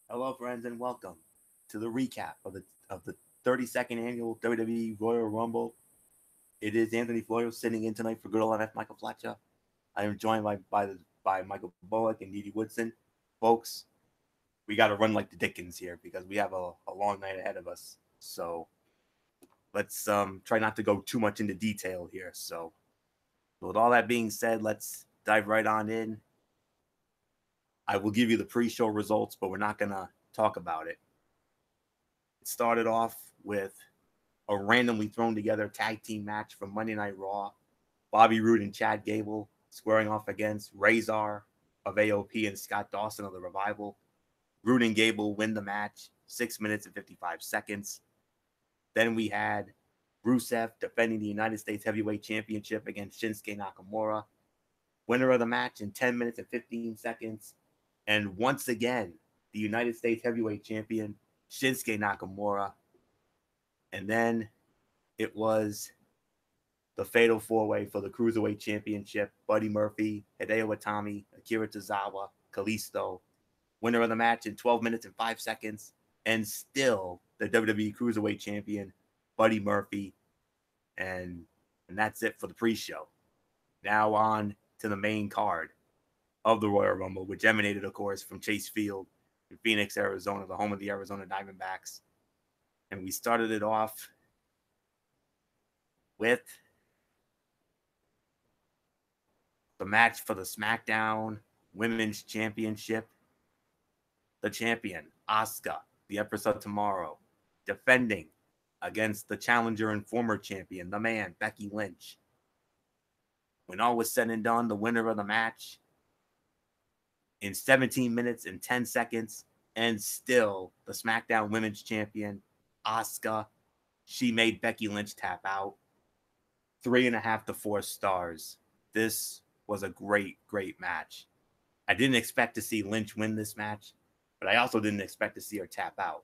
Hello, friends, and welcome to the recap of the 32nd annual WWE Royal Rumble. It is Anthony Florio sitting in tonight for good old MF Michael Fletcher. I am joined by Michael Bullock and Dee Dee Woodson. Folks, we got to run like the Dickens here because we have a long night ahead of us. So let's try not to go too much into detail here. So with all that being said, let's dive right on in. I will give you the pre-show results, but we're not gonna talk about it. It started off with a randomly thrown together tag team match from Monday Night Raw. Bobby Roode and Chad Gable squaring off against Razor of AOP and Scott Dawson of the Revival. Roode and Gable win the match, 6 minutes and 55 seconds. Then we had Rusev defending the United States Heavyweight Championship against Shinsuke Nakamura. Winner of the match in 10 minutes and 15 seconds. And once again, the United States Heavyweight Champion, Shinsuke Nakamura. And then it was the fatal four-way for the Cruiserweight Championship. Buddy Murphy, Hideo Itami, Akira Tozawa, Kalisto. Winner of the match in 12 minutes and 5 seconds. And still the WWE Cruiserweight Champion, Buddy Murphy. And that's it for the pre-show. Now on to the main card of the Royal Rumble, which emanated, of course, from Chase Field in Phoenix, Arizona, the home of the Arizona Diamondbacks. And we started it off with the match for the SmackDown Women's Championship. The champion, Asuka, the Empress of Tomorrow, defending against the challenger and former champion, the man, Becky Lynch. When all was said and done, the winner of the match in 17 minutes and 10 seconds, and still the SmackDown Women's Champion, Asuka. She made Becky Lynch tap out. 3.5 to 4 stars. This was a great, great match. I didn't expect to see Lynch win this match, but I also didn't expect to see her tap out.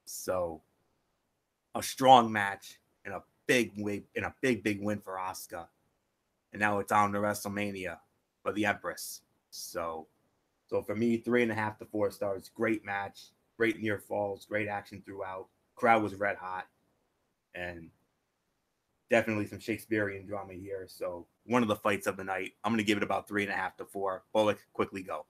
So, a strong match and a big big win for Asuka. And now it's on to WrestleMania for the Empress. So for me, 3.5 to 4 stars. Great match, great near falls, great action throughout. Crowd was red hot, and definitely some Shakespearean drama here. So one of the fights of the night. I'm going to give it about 3.5 to 4. Bullock, quickly go.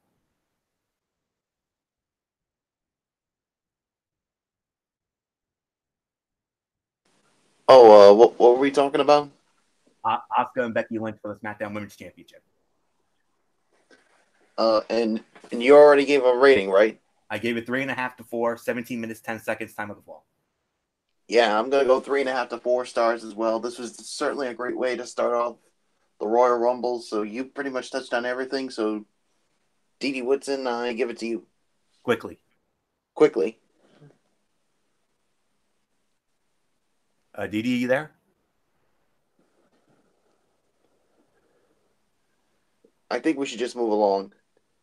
Oh, what were we talking about? Asuka and Becky Lynch for the SmackDown Women's Championship. And you already gave a rating, right? I gave it 3.5 to 4. 17 minutes 10 seconds. Time of the fall. Yeah, I'm gonna go 3.5 to 4 stars as well. This was certainly a great way to start off the Royal Rumble. So you pretty much touched on everything. So Dee Dee Woodson, I give it to you Quickly, quickly. Dee Dee, you there? I think we should just move along.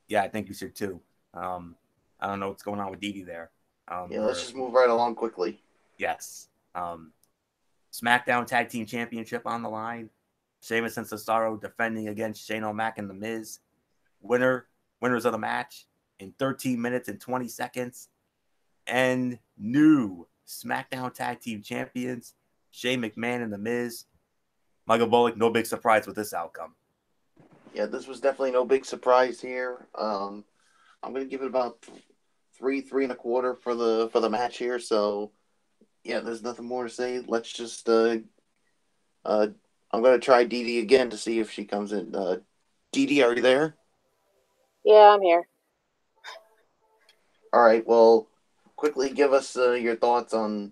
Yeah, I think you should too. Um, I don't know what's going on with Dee Dee there. Yeah, let's Her just move right along quickly. Yes. SmackDown Tag Team Championship on the line. Sheamus and Cesaro defending against Shane O'Mac and The Miz. Winners of the match in 13 minutes and 20 seconds. And new SmackDown Tag Team Champions, Shane McMahon and The Miz. Michael Bullock, no big surprise with this outcome. Yeah, this was definitely no big surprise here. I'm gonna give it about three and a quarter for the match here. So yeah, there's nothing more to say. Let's just uh I'm gonna try Dee Dee again to see if she comes in. Dee Dee, are you there? Yeah, I'm here. All right. Well, quickly give us your thoughts on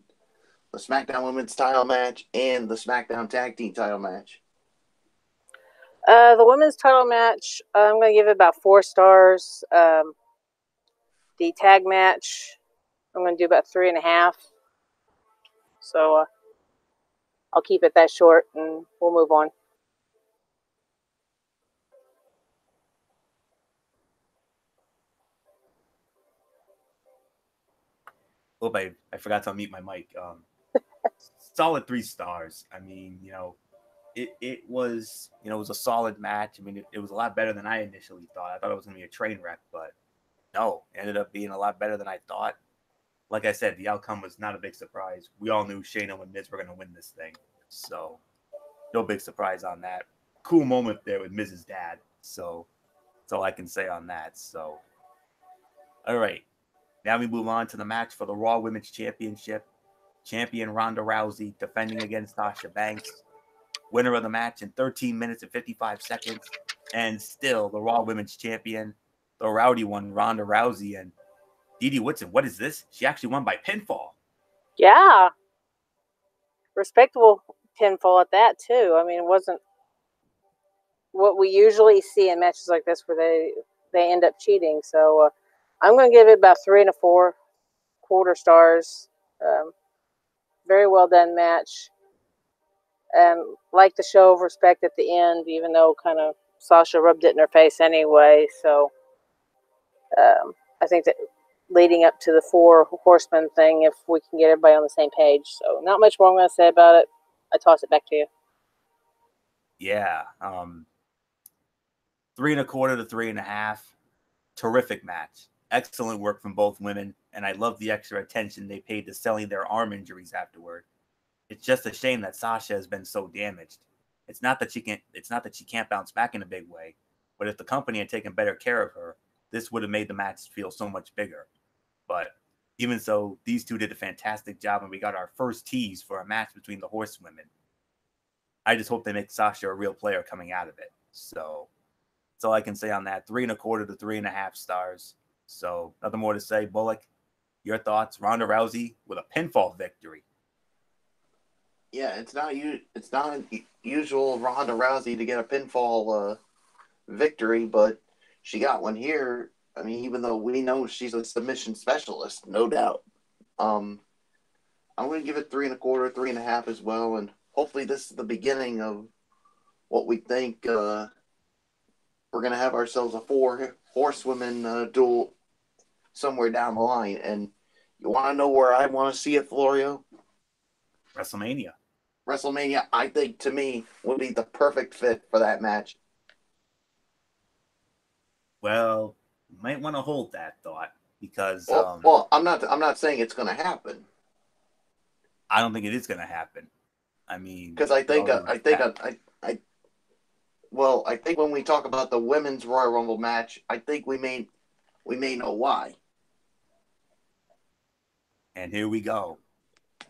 the SmackDown Women's Title match and the SmackDown Tag Team Title match. The women's title match, I'm going to give it about 4 stars. The tag match, I'm going to do about 3.5. So I'll keep it that short and we'll move on. Oh, I forgot to unmute my mic. Solid 3 stars. I mean, it was it was a solid match. I mean, it was a lot better than I initially thought. I thought it was going to be a train wreck, but No, it ended up being a lot better than I thought. Like I said, the outcome was not a big surprise. We all knew Shayna and Miz were going to win this thing. So, no big surprise on that. Cool moment there with Miz's dad. So, that's all I can say on that. So, all right. Now we move on to the match for the Raw Women's Championship. Champion Ronda Rousey defending against Sasha Banks. Winner of the match in 13 minutes and 55 seconds. And still the Raw Women's Champion, the rowdy one, Ronda Rousey. And Didi Woodson, what is this? She actually won by pinfall. Yeah. Respectable pinfall at that, too. I mean, it wasn't what we usually see in matches like this where they end up cheating. So I'm going to give it about 3 4/4 stars. Very well done match. Like the show of respect at the end, even though kind of Sasha rubbed it in her face anyway. So I think that leading up to the 4 horsemen thing, if we can get everybody on the same page. So not much more I'm going to say about it. I toss it back to you. Yeah. 3 1/4 to 3.5. Terrific match. Excellent work from both women. And I love the extra attention they paid to selling their arm injuries afterward. It's just a shame that Sasha has been so damaged. It's not that she can't bounce back in a big way, but if the company had taken better care of her, this would have made the match feel so much bigger. But even so, these two did a fantastic job, and we got our first tease for a match between the horsewomen. I just hope they make Sasha a real player coming out of it. So that's all I can say on that. 3 1/4 to 3.5 stars. So nothing more to say. Bullock, your thoughts? Ronda Rousey with a pinfall victory. Yeah, it's not usual Ronda Rousey to get a pinfall victory, but she got one here. I mean, even though we know she's a submission specialist, no doubt. I'm going to give it 3 1/4, 3.5 as well, and hopefully this is the beginning of what we think. We're going to have ourselves a 4 horsewomen duel somewhere down the line. And you want to know where I want to see it, Florio? WrestleMania. WrestleMania, I think, to me, would be the perfect fit for that match. Well, you might want to hold that thought because well, I'm not saying it's going to happen. I don't think it is going to happen. I mean, because I think when we talk about the women's Royal Rumble match, I think we may know why. And here we go.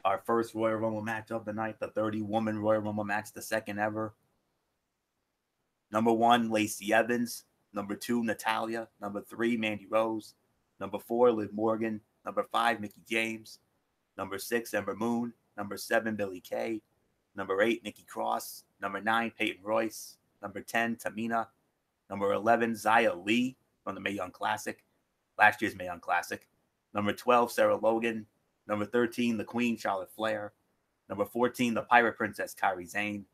Our first Royal Rumble match of the night, the 30-woman Royal Rumble match, the second ever. Number 1, Lacey Evans. Number 2, Natalya. Number 3, Mandy Rose. Number 4, Liv Morgan. Number 5, Mickie James. Number 6, Ember Moon. Number 7, Billie Kay. Number 8, Nikki Cross. Number 9, Peyton Royce. Number 10, Tamina. Number 11, Xia Li from the Mae Young Classic. Last year's Mae Young Classic. Number 12, Sarah Logan. Number 13, the Queen, Charlotte Flair. Number 14, the Pirate Princess, Kairi Sane.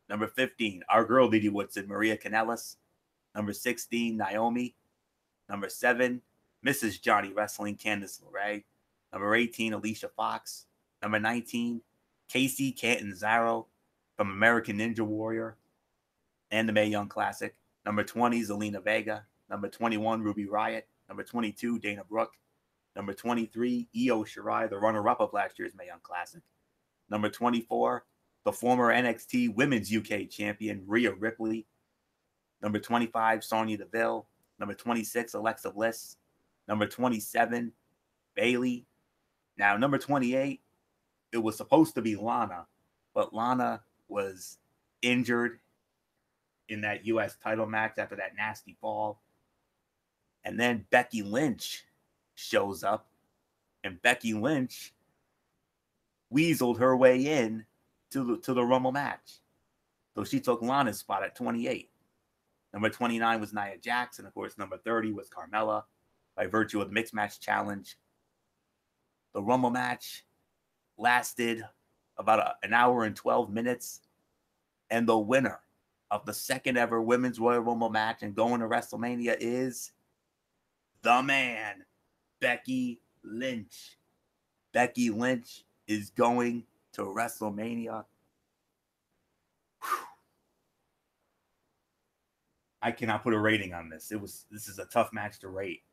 Number 15, our girl, Didi Woodson, Maria Kanellis. Number 16, Naomi. Number 7, Mrs. Johnny Wrestling, Candice LeRae. Number 18, Alicia Fox. Number 19, Casey Catanzaro from American Ninja Warrior and the Mae Young Classic. Number 20, Zelina Vega. Number 21, Ruby Riott. Number 22, Dana Brooke. Number 23, Io Shirai, the runner-up of last year's Mae Young Classic. Number 24, the former NXT Women's UK Champion, Rhea Ripley. Number 25, Sonya Deville. Number 26, Alexa Bliss. Number 27, Bayley. Now, number 28, it was supposed to be Lana, but Lana was injured in that U.S. title match after that nasty fall. And then Becky Lynch shows up, and Becky Lynch weaseled her way in to the Rumble match. So she took Lana's spot at 28. Number 29 was Nia Jax, and of course, number 30 was Carmella by virtue of the Mixed Match Challenge. The Rumble match lasted about an hour and 12 minutes, and the winner of the second ever Women's Royal Rumble match and going to WrestleMania is the man, Becky Lynch. Becky Lynch is going to WrestleMania. Whew. I cannot put a rating on this. This is a tough match to rate.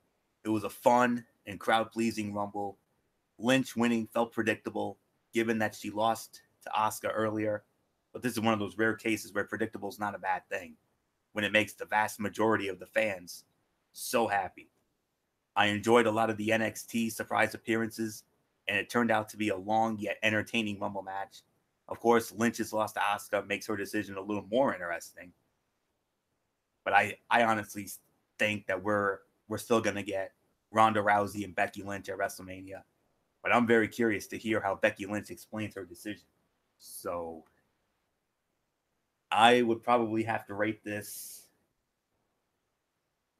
It was a fun and crowd-pleasing Rumble. Lynch winning felt predictable, given that she lost to Asuka earlier. But this is one of those rare cases where predictable is not a bad thing, when it makes the vast majority of the fans so happy. I enjoyed a lot of the NXT surprise appearances, and it turned out to be a long yet entertaining Rumble match. Of course, Lynch's loss to Asuka makes her decision a little more interesting. But I honestly think that we're still gonna get Ronda Rousey and Becky Lynch at WrestleMania. But I'm very curious to hear how Becky Lynch explains her decision. So I would probably have to rate this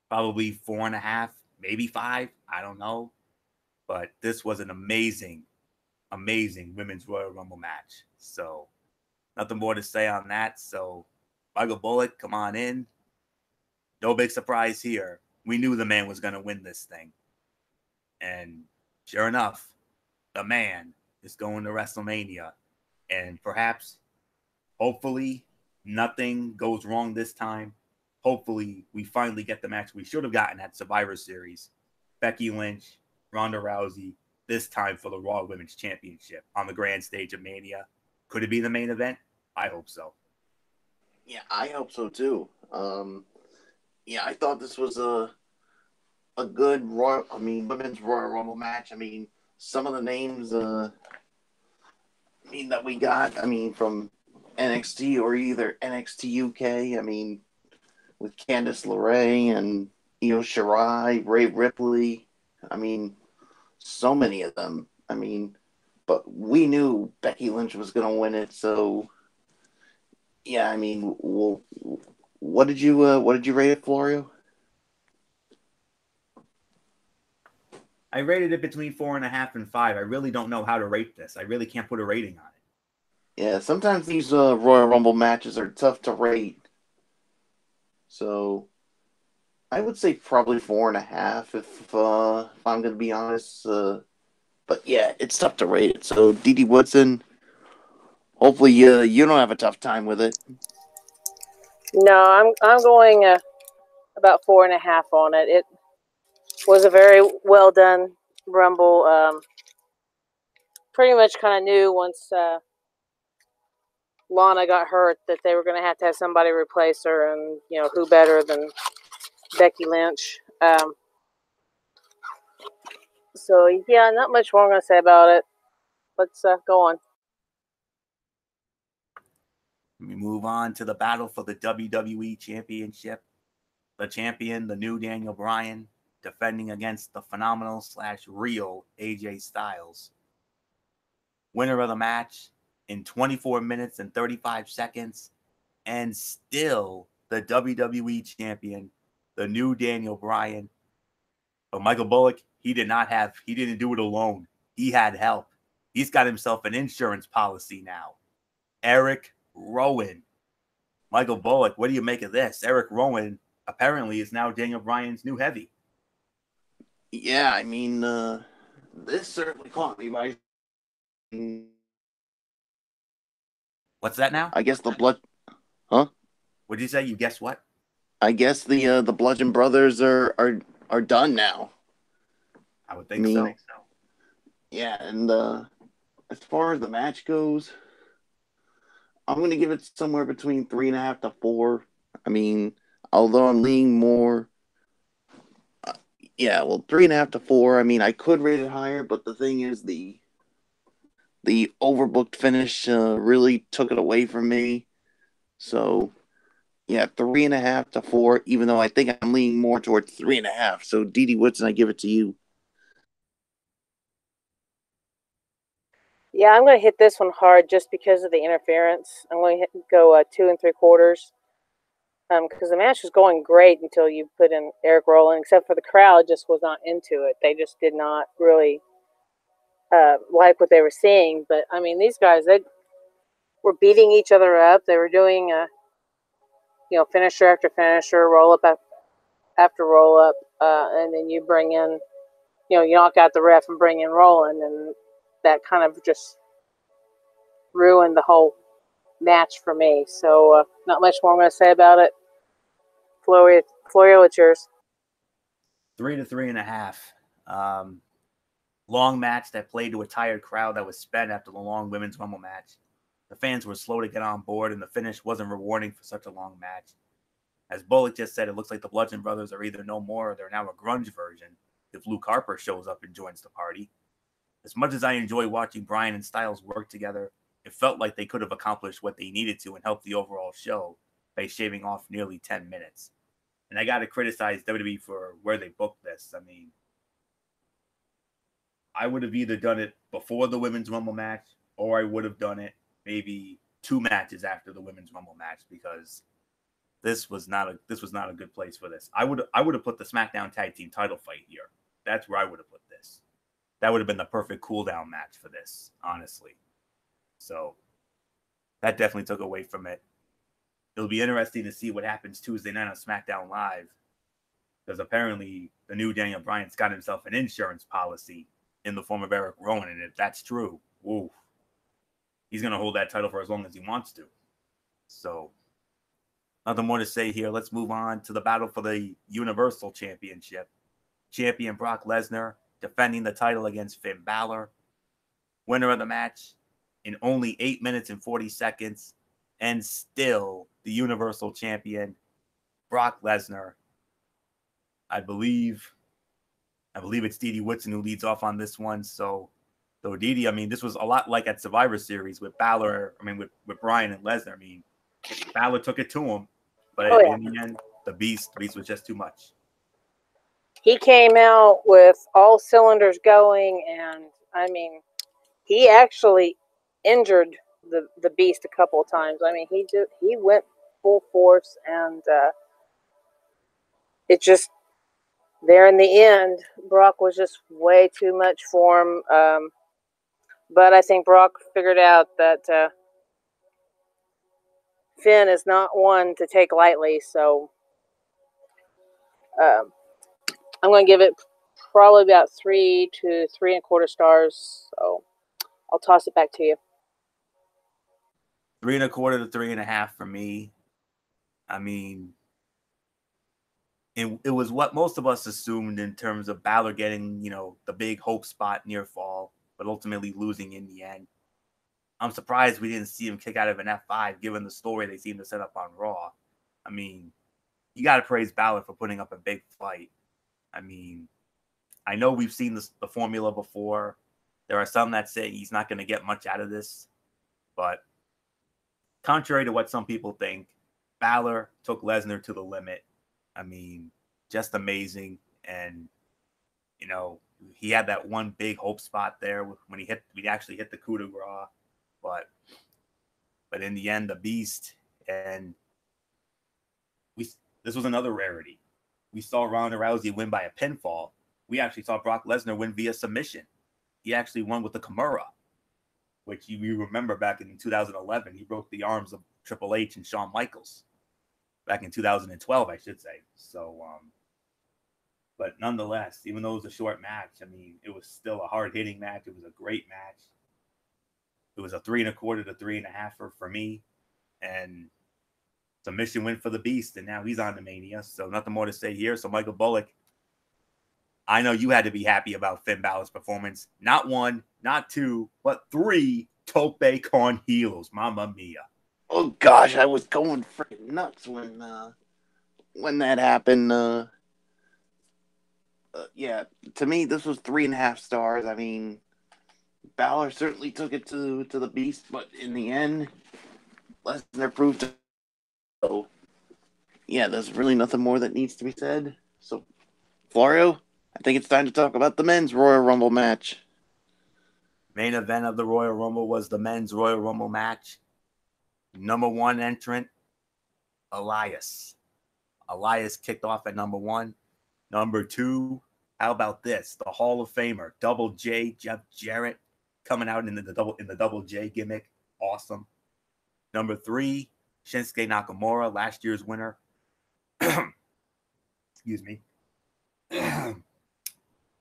probably 4.5, maybe 5. I don't know. But this was an amazing, amazing Women's Royal Rumble match. So nothing more to say on that. So Michael Bullock, come on in. No big surprise here. We knew the man was going to win this thing. And sure enough, the man is going to WrestleMania. And perhaps, hopefully, nothing goes wrong this time. Hopefully, we finally get the match we should have gotten at Survivor Series. Becky Lynch, Ronda Rousey, this time for the Raw Women's Championship on the grand stage of Mania. Could it be the main event? I hope so. Yeah, I hope so too. Yeah, I thought this was a good women's Royal Rumble match. I mean, some of the names that we got, from NXT or either NXT UK, with Candice LeRae and Io Shirai, Rhea Ripley, so many of them. But we knew Becky Lynch was going to win it, so yeah, what did you rate it, Florio? I rated it between 4.5 and 5. I really don't know how to rate this. I really can't put a rating on it. Yeah, sometimes these Royal Rumble matches are tough to rate. So I would say probably 4.5 if I'm going to be honest. But yeah, it's tough to rate it. So Didi Woodson, hopefully you don't have a tough time with it. No, I'm going about 4.5 on it. It was a very well done Rumble. Pretty much kind of knew once Lana got hurt that they were going to have somebody replace her, and who better than Becky Lynch. So yeah, not much more I'm going to say about it. Let's go on. We move on to the battle for the WWE Championship. The champion, the new Daniel Bryan, defending against the phenomenal / real AJ Styles. Winner of the match in 24 minutes and 35 seconds, and still the WWE champion, the new Daniel Bryan. But Michael Bullock, he didn't do it alone. He had help. He's got himself an insurance policy now. Eric Rowan. Michael Bullock, what do you make of this? Eric Rowan apparently is now Daniel Bryan's new heavy. Yeah, this certainly caught me by... What's that now? I guess the blood... Huh? What did you say? You guess what? I guess the Bludgeon Brothers are done now. I would think so. Yeah, and as far as the match goes, I'm going to give it somewhere between 3.5 to 4. Although I'm leaning more... 3.5 to 4. I could rate it higher, but the thing is the overbooked finish really took it away from me. So, yeah, 3.5 to 4, even though I think I'm leaning more towards 3.5. So, Didi Woodson, I give it to you. Yeah, I'm going to hit this one hard just because of the interference. I'm going to go 2 3/4. Because the match was going great until you put in Eric Rowan, except for the crowd just was not into it. They just did not really like what they were seeing. But, these guys, they were beating each other up. They were doing, finisher after finisher, roll-up after roll-up, and then you bring in, you knock out the ref and bring in Roland, and that kind of just ruined the whole match for me. So not much more I'm going to say about it. Florio, it's yours. 3 to 3.5. Long match that played to a tired crowd that was spent after the long women's Rumble match. The fans were slow to get on board, and the finish wasn't rewarding for such a long match. As Bullock just said, it looks like the Bludgeon Brothers are either no more or they're now a grunge version if Luke Harper shows up and joins the party. As much as I enjoy watching Bryan and Styles work together, it felt like they could have accomplished what they needed to and helped the overall show by shaving off nearly 10 minutes. And I got to criticize WWE for where they booked this. I mean, I would have either done it before the Women's Rumble match, or I would have done it maybe 2 matches after the Women's Rumble match, because this was not a good place for this. I would have put the SmackDown Tag Team title fight here. That's where I would have put this. That would have been the perfect cooldown match for this, honestly. So that definitely took away from it. It'll be interesting to see what happens Tuesday night on SmackDown Live, because apparently the new Daniel Bryan's got himself an insurance policy in the form of Eric Rowan, and if that's true, ooh, he's going to hold that title for as long as he wants to. So nothing more to say here. Let's move on to the battle for the Universal Championship. Champion Brock Lesnar defending the title against Finn Balor. Winner of the match in only 8 minutes and 40 seconds, and still the Universal Champion, Brock Lesnar. I believe it's Didi Whitson who leads off on this one. So Didi, I mean, this was a lot like at Survivor Series with Balor. I mean, with Bryan and Lesnar. I mean, Balor took it to him, but in the end, the Beast was just too much. He came out with all cylinders going, and I mean, he actually injured the Beast a couple of times. I mean, he went full force, and it just there in the end, Brock was just way too much for him. But I think Brock figured out that Finn is not one to take lightly, so I'm going to give it probably about 3 to 3.25 stars. So I'll toss it back to you. 3.25 to 3.5 for me. I mean, it was what most of us assumed in terms of Balor getting, the big hope spot near fall, but ultimately losing in the end. I'm surprised we didn't see him kick out of an F5, given the story they seem to set up on Raw. I mean, you got to praise Balor for putting up a big fight. I mean, I know we've seen the formula before. There are some that say he's not going to get much out of this. But contrary to what some people think, Balor took Lesnar to the limit. I mean, just amazing. And, he had that one big hope spot there when he actually hit the coup de grace. But in the end, the Beast, and this was another rarity. We saw Ronda Rousey win by a pinfall. We actually saw Brock Lesnar win via submission. He actually won with the Kimura, which you remember back in 2011. He broke the arms of Triple H and Shawn Michaels back in 2012, I should say. So, but nonetheless, even though it was a short match, I mean, it was still a hard-hitting match. It was a great match. It was a 3.25 to 3.5 for me, and submission win for the Beast, and now he's on to Mania. So nothing more to say here. So Michael Bullock, I know you had to be happy about Finn Balor's performance. Not 1, not 2, but 3 tope con heels. Mamma mia. Oh gosh, I was going freaking nuts when that happened. Yeah, to me this was 3.5 stars. I mean, Balor certainly took it to the Beast, but in the end, Lesnar proved it. So, yeah, there's really nothing more that needs to be said. So, Florio, I think it's time to talk about the men's Royal Rumble match. Main event of the Royal Rumble was the men's Royal Rumble match. Number 1 entrant, Elias. Elias kicked off at number 1. Number 2, how about this? The Hall of Famer, Double J, Jeff Jarrett, coming out in the Double J gimmick. Awesome. Number 3, Shinsuke Nakamura, last year's winner. Excuse me.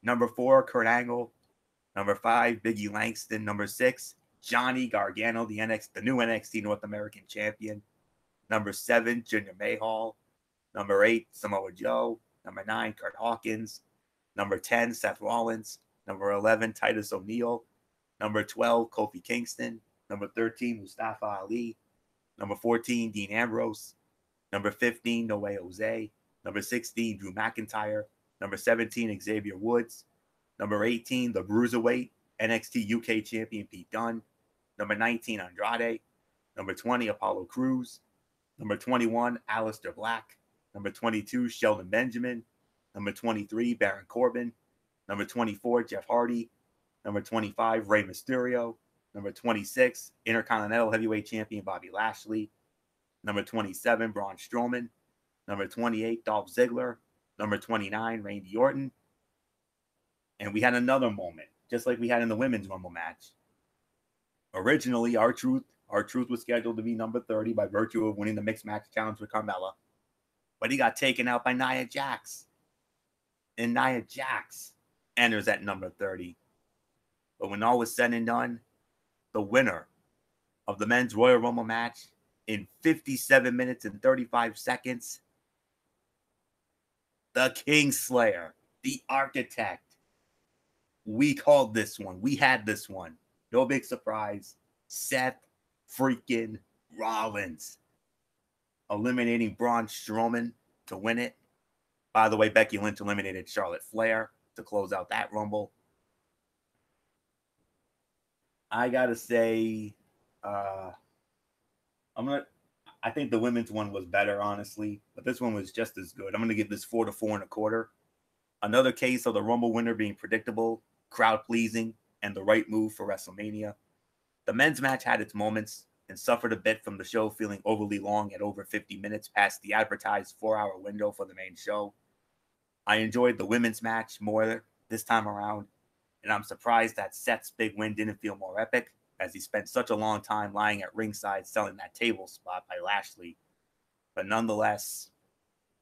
Number 4, Kurt Angle. Number 5, Biggie Langston. Number 6, Johnny Gargano, the new NXT North American champion. Number 7, Jinder Mahal. Number 8, Samoa Joe. Number 9, Kurt Hawkins. Number 10, Seth Rollins. Number 11, Titus O'Neil. Number 12, Kofi Kingston. Number 13, Mustafa Ali. Number 14, Dean Ambrose. Number 15, No Way Jose. Number 16, Drew McIntyre. Number 17, Xavier Woods. Number 18, the Bruiserweight NXT UK champion Pete Dunne. Number 19, Andrade. Number 20, Apollo Crews. Number 21, Aleister Black. Number 22, Shelton Benjamin. Number 23, Baron Corbin. Number 24, Jeff Hardy. Number 25, Rey Mysterio. Number 26, Intercontinental Heavyweight Champion Bobby Lashley. Number 27, Braun Strowman. Number 28, Dolph Ziggler. Number 29, Randy Orton. And we had another moment, just like we had in the Women's Rumble match. Originally, R-Truth was scheduled to be number 30 by virtue of winning the Mixed Match Challenge with Carmella. But he got taken out by Nia Jax. And Nia Jax enters at number 30. But when all was said and done, the winner of the Men's Royal Rumble match in 57 minutes and 35 seconds, the Kingslayer, the Architect. We called this one. We had this one. No big surprise. Seth freaking Rollins eliminating Braun Strowman to win it. By the way, Becky Lynch eliminated Charlotte Flair to close out that Rumble. I gotta say, I think the women's one was better, honestly, but this one was just as good. I'm gonna give this 4 to 4 1/4. Another case of the Rumble winner being predictable, crowd pleasing, and the right move for WrestleMania. The men's match had its moments and suffered a bit from the show feeling overly long at over 50 minutes past the advertised 4-hour window for the main show. I enjoyed the women's match more this time around, and I'm surprised that Seth's big win didn't feel more epic, as he spent such a long time lying at ringside selling that table spot by Lashley. But nonetheless,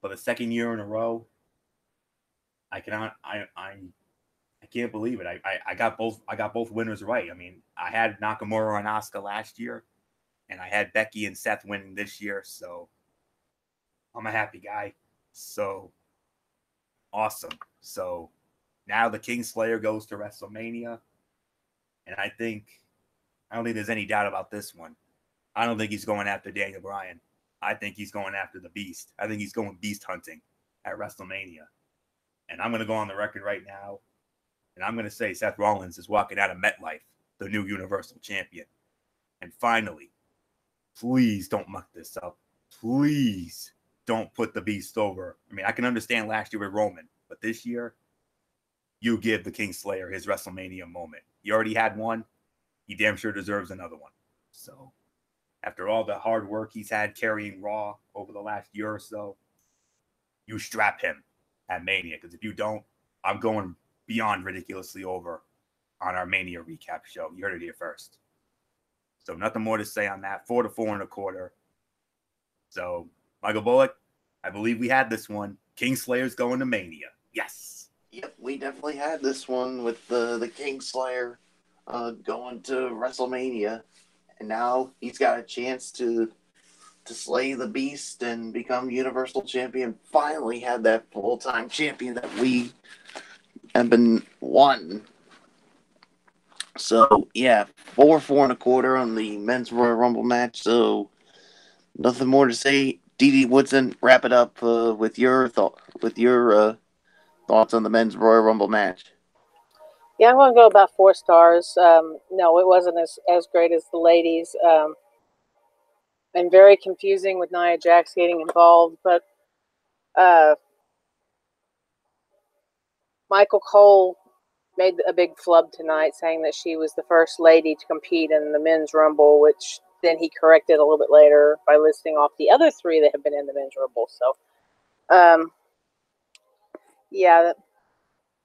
for the second year in a row, I can't believe it. I got both winners right. I mean, I had Nakamura and Asuka last year, and I had Becky and Seth winning this year, so I'm a happy guy. So awesome. So now the Kingslayer goes to WrestleMania, and I don't think there's any doubt about this one. I don't think he's going after Daniel Bryan. I think he's going after the Beast. I think he's going beast hunting at WrestleMania. And I'm going to go on the record right now, and I'm going to say Seth Rollins is walking out of MetLife, the new Universal Champion. And finally, please don't muck this up. Please don't put the Beast over. I mean, I can understand last year with Roman, but this year, you give the Kingslayer his WrestleMania moment. He already had one. He damn sure deserves another one. So, after all the hard work he's had carrying Raw over the last year or so, you strap him at Mania. Because if you don't, I'm going beyond ridiculously over on our Mania recap show. You heard it here first. So, nothing more to say on that. 4 to 4 1/4. So, Michael Bullock, I believe we had this one. Kingslayer's going to Mania. Yes. Yep, we definitely had this one with the Kingslayer going to WrestleMania, and now he's got a chance to slay the Beast and become Universal Champion. Finally had that full-time champion that we have been wanting. So yeah, 4 1/4 on the Men's Royal Rumble match. So nothing more to say. Dee Woodson, wrap it up with your thoughts on the Men's Royal Rumble match. Yeah, I'm going to go about 4 stars. No, it wasn't as great as the ladies. And very confusing with Nia Jax getting involved. But Michael Cole made a big flub tonight, saying that she was the first lady to compete in the Men's Rumble, which then he corrected a little bit later by listing off the other 3 that have been in the Men's Rumble. So, yeah,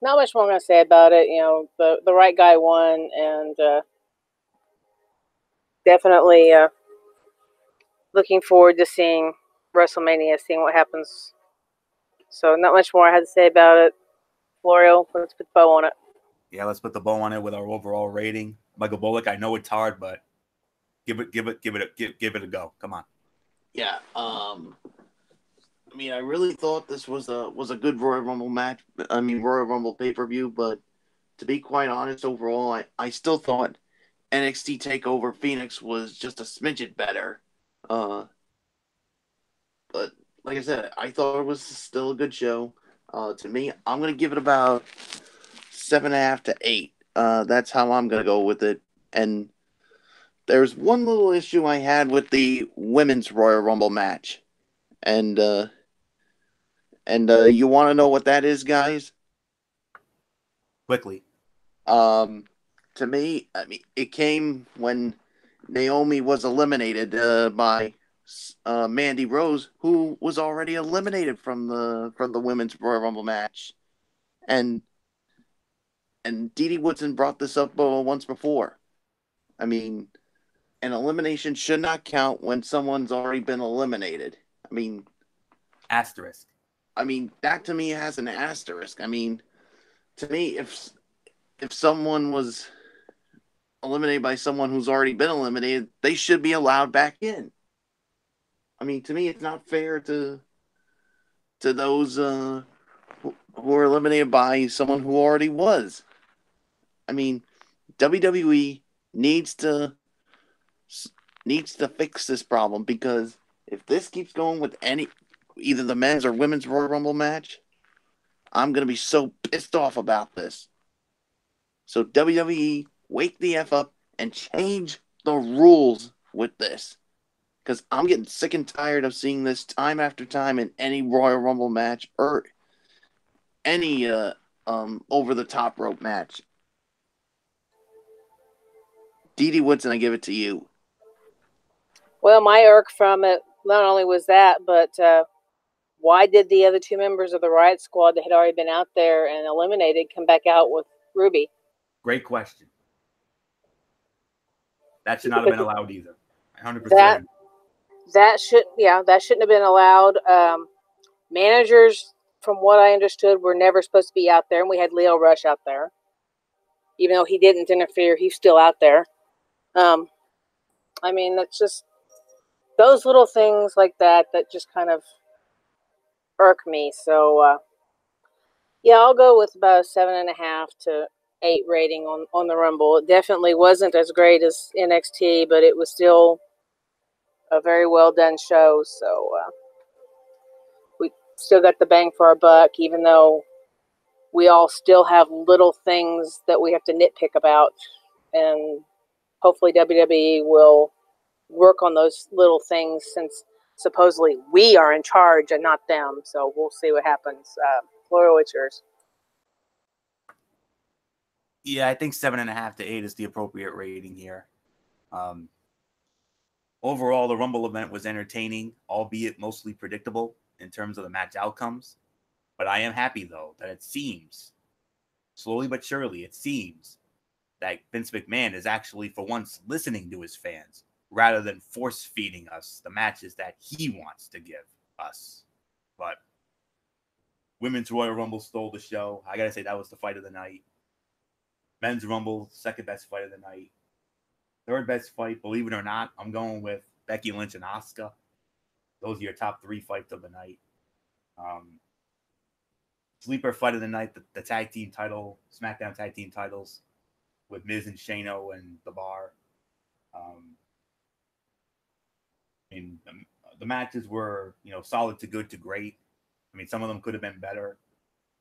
not much more I'm going to say about it. You know, the right guy won, and definitely looking forward to seeing WrestleMania, seeing what happens. So not much more I had to say about it. Florio, let's put the bow on it. Yeah, let's put the bow on it with our overall rating. Michael Bullock, I know it's hard, but give it a go. Come on. Yeah. I mean, I really thought this was a good Royal Rumble match. I mean, Royal Rumble pay-per-view, but to be quite honest, overall, I still thought NXT Takeover Phoenix was just a smidget better. But like I said, I thought it was still a good show. To me, I'm gonna give it about 7.5 to 8. That's how I'm gonna go with it. And there's one little issue I had with the women's Royal Rumble match, and you want to know what that is, guys? Quickly. To me, I mean, it came when Naomi was eliminated by Mandy Rose, who was already eliminated from the women's Royal Rumble match, and Dee Dee Woodson brought this up once before. I mean, an elimination should not count when someone's already been eliminated. I mean, Asterisk. That to me has an asterisk. I mean, to me, if someone was eliminated by someone who's already been eliminated, they should be allowed back in. I mean, to me, it's not fair to those who are eliminated by someone who already was. I mean, WWE needs to fix this problem, because if this keeps going with either the men's or women's Royal Rumble match, I'm gonna be so pissed off about this. So WWE, wake the F up and change the rules with this. Because I'm getting sick and tired of seeing this time after time in any Royal Rumble match or any over the top rope match. Dee Dee Woodson, I give it to you. Well, my irk from it not only was that, but why did the other two members of the Riot Squad that had already been out there and eliminated come back out with Ruby? Great question. That should not have been allowed either. 100%. That shouldn't have been allowed. Managers, from what I understood, were never supposed to be out there, and we had Leo Rush out there. Even though he didn't interfere, he's still out there. I mean, that's just those little things like that just kind of irk me. So, yeah, I'll go with about a 7.5 to 8 rating on the Rumble. It definitely wasn't as great as NXT, but it was still a very well done show. So we still got the bang for our buck, even though we all still have little things that we have to nitpick about. And hopefully WWE will work on those little things, since supposedly we are in charge and not them. So we'll see what happens. Floro, it's yours. Yeah, I think 7.5 to 8 is the appropriate rating here. Overall, the Rumble event was entertaining, albeit mostly predictable in terms of the match outcomes. But I am happy, though, that it seems, slowly but surely, it seems that Vince McMahon is actually, for once, listening to his fans rather than force-feeding us the matches that he wants to give us. But Women's Royal Rumble stole the show. I got to say, that was the fight of the night. Men's Rumble, second best fight of the night. Third best fight, believe it or not, I'm going with Becky Lynch and Asuka. Those are your top 3 fights of the night. Sleeper fight of the night, the tag team title, SmackDown tag team titles with Miz and Shano and The Bar. The matches were, solid to good to great. Some of them could have been better.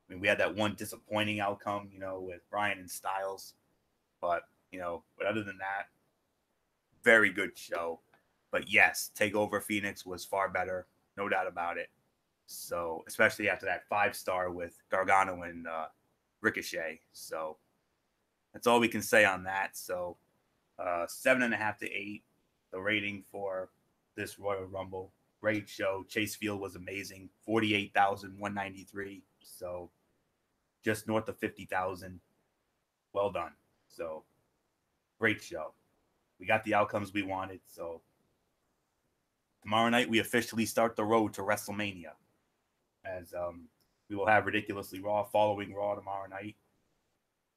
We had that one disappointing outcome, with Bryan and Styles. But other than that, very good show. But yes, TakeOver Phoenix was far better, no doubt about it. So, especially after that 5-star with Gargano and Ricochet. So, that's all we can say on that. So, 7.5 to 8, the rating for this Royal Rumble. Great show. Chase Field was amazing. 48,193. So, just north of 50,000. Well done. So, great show. We got the outcomes we wanted. So, tomorrow night we officially start the road to WrestleMania. As we will have Ridiculously Raw following Raw tomorrow night.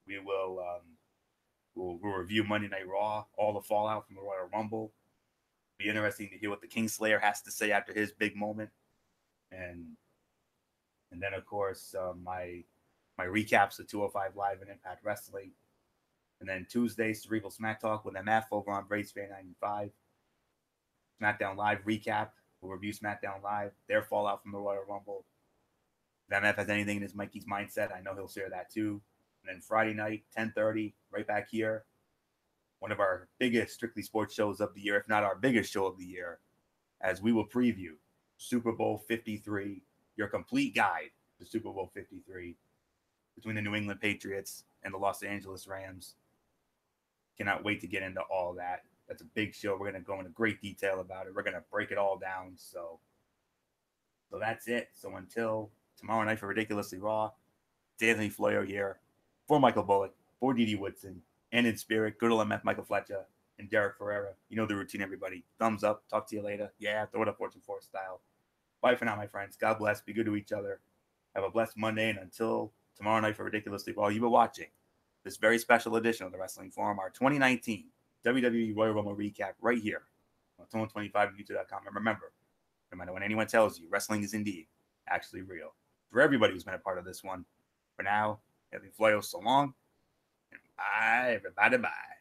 We will we'll review Monday Night Raw, all the fallout from the Royal Rumble. Be interesting to hear what the Kingslayer has to say after his big moment. and then of course my recaps of 205 Live and Impact Wrestling, and then Tuesday Cerebral Smack Talk with MF over on Braves Fan 95. SmackDown Live recap. We'll review SmackDown Live, their fallout from the Royal Rumble. If MF has anything in his Mikey's mindset, I know he'll share that too. And then Friday night, 10:30, right back here, one of our biggest Strictly Sports shows of the year, if not our biggest show of the year, as we will preview Super Bowl 53, your complete guide to Super Bowl 53 between the New England Patriots and the Los Angeles Rams. Cannot wait to get into all that. That's a big show. We're going to go into great detail about it. We're going to break it all down. So that's it. So until tomorrow night for Ridiculously Raw, it's Anthony Floyo here for Michael Bullock, for Didi Woodson, and in spirit, good old MF Michael Fletcher and Derek Ferreira. You know the routine, everybody. Thumbs up. Talk to you later. Yeah, throw it up Fortune 4 style. Bye for now, my friends. God bless. Be good to each other. Have a blessed Monday. And until tomorrow night for Ridiculously Raw, you've been watching this very special edition of the Wrestling Forum, our 2019 WWE Royal Rumble recap right here on 225youtube.com. And remember, no matter what anyone tells you, wrestling is indeed actually real. For everybody who's been a part of this one, for now, Anthony Floyo, so long, and bye, everybody, bye.